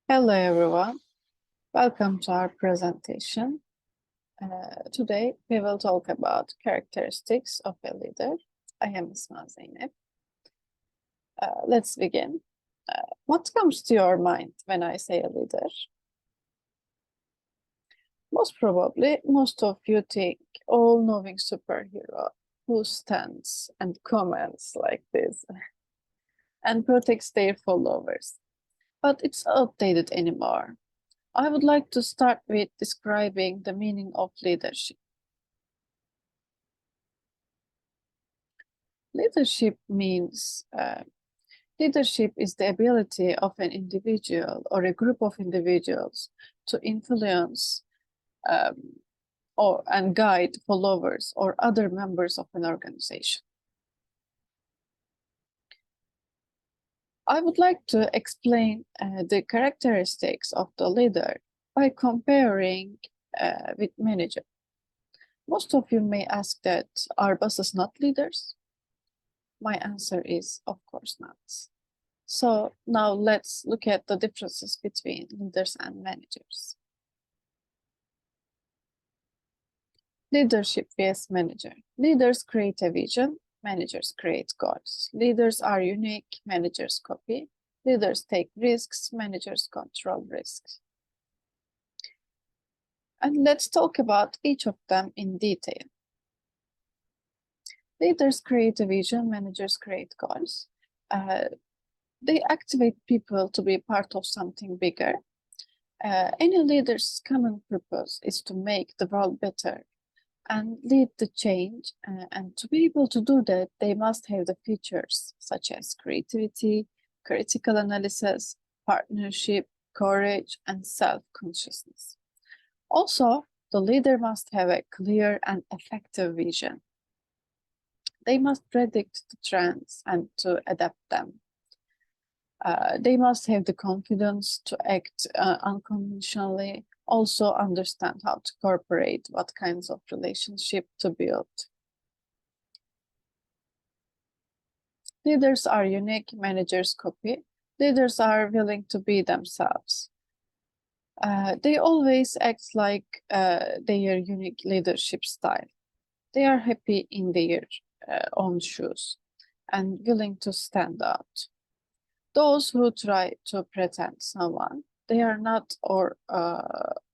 Hello everyone, welcome to our presentation. Today we will talk about characteristics of a leader. I am Esma Zeynep. Let's begin. What comes to your mind when I say a leader? Most probably, most of you think all-knowing superhero who stands and comments like this and protects their followers. But it's outdated anymore. I would like to start with describing the meaning of leadership. Leadership means leadership is the ability of an individual or a group of individuals to influence and guide followers or other members of an organization. I would like to explain the characteristics of the leader by comparing with manager. Most of you may ask that, are bosses not leaders? My answer is, of course not. So now let's look at the differences between leaders and managers. Leadership vs. manager. Leaders create a vision, managers create goals. Leaders are unique, managers copy. Leaders take risks, managers control risks. And let's talk about each of them in detail. Leaders create a vision, managers create goals. They activate people to be part of something bigger. Any leader's common purpose is to make the world better and lead the change. And to be able to do that, they must have the features such as creativity, critical analysis, partnership, courage, and self-consciousness. Also, the leader must have a clear and effective vision. They must predict the trends and to adapt them. They must have the confidence to act unconventionally, also understand how to cooperate, what kinds of relationship to build. Leaders are unique, managers copy. Leaders are willing to be themselves. They always act like their unique leadership style. They are happy in their own shoes and willing to stand out. Those who try to pretend someone they are not or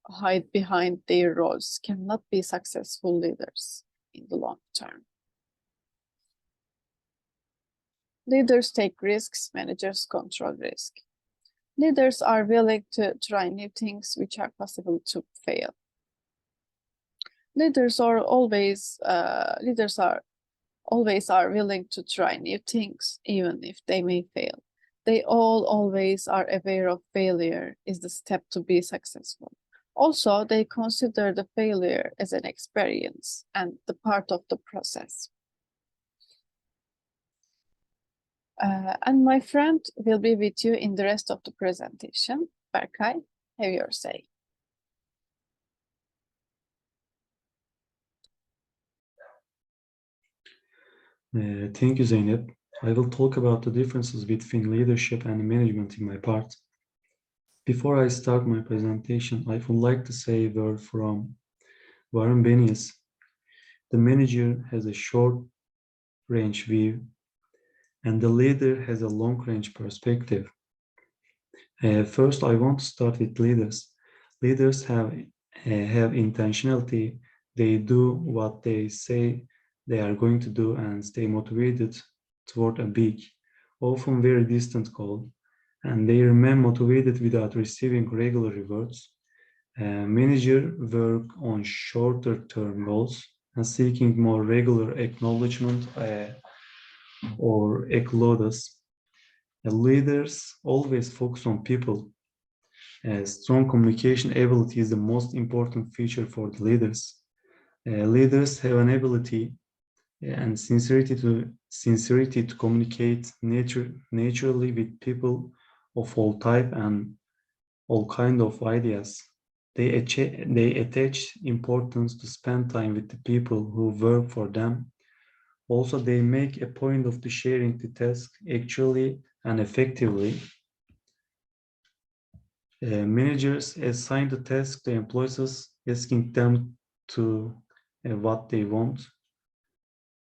hide behind their roles cannot be successful leaders in the long term. Leaders take risks, managers control risk. Leaders are willing to try new things which are possible to fail. Leaders are always willing to try new things, even if they may fail. They always are aware of failure is the step to be successful. Also, they consider the failure as an experience and the part of the process. And my friend will be with you in the rest of the presentation. Berkay, have your say. Thank you, Zeynep. I will talk about the differences between leadership and management in my part. Before I start my presentation, I would like to say a word from Warren Benioff. The manager has a short-range view, and the leader has a long-range perspective. First, I want to start with leaders. Leaders have intentionality. They do what they say they are going to do and stay motivated toward a big, often very distant goal, and they remain motivated without receiving regular rewards. Managers work on shorter-term goals and seeking more regular acknowledgement or accolades. Leaders always focus on people. Strong communication ability is the most important feature for the leaders. Leaders have an ability and sincerity to communicate naturally with people of all type and all kind of ideas. They attach importance to spend time with the people who work for them. Also, they make a point of sharing the task actually and effectively. Managers assign the task to employees, asking them to what they want.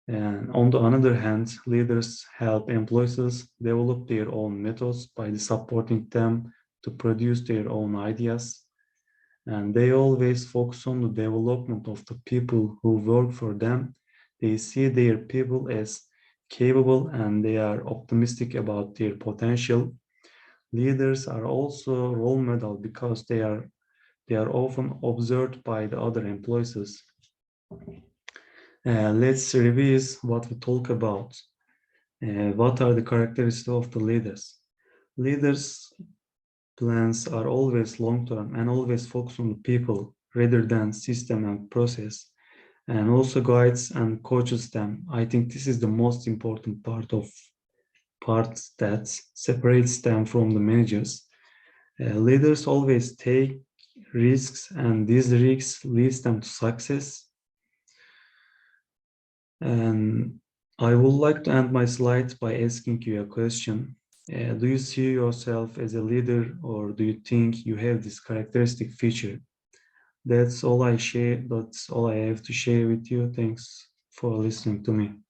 And on the other hand, leaders help employees develop their own methods by supporting them to produce their own ideas. And they always focus on the development of the people who work for them. They see their people as capable and they are optimistic about their potential. Leaders are also role model because they are often observed by the other employees. Let's review what we talk about. What are the characteristics of the leaders? Leaders' plans are always long-term and always focus on the people rather than system and process, and also guides and coaches them. I think this is the most important part that separates them from the managers. Leaders always take risks, and these risks leads them to success. And I would like to end my slide by asking you a question. Do you see yourself as a leader, or do you think you have this characteristic feature? That's all I share. That's all I have to share with you. Thanks for listening to me.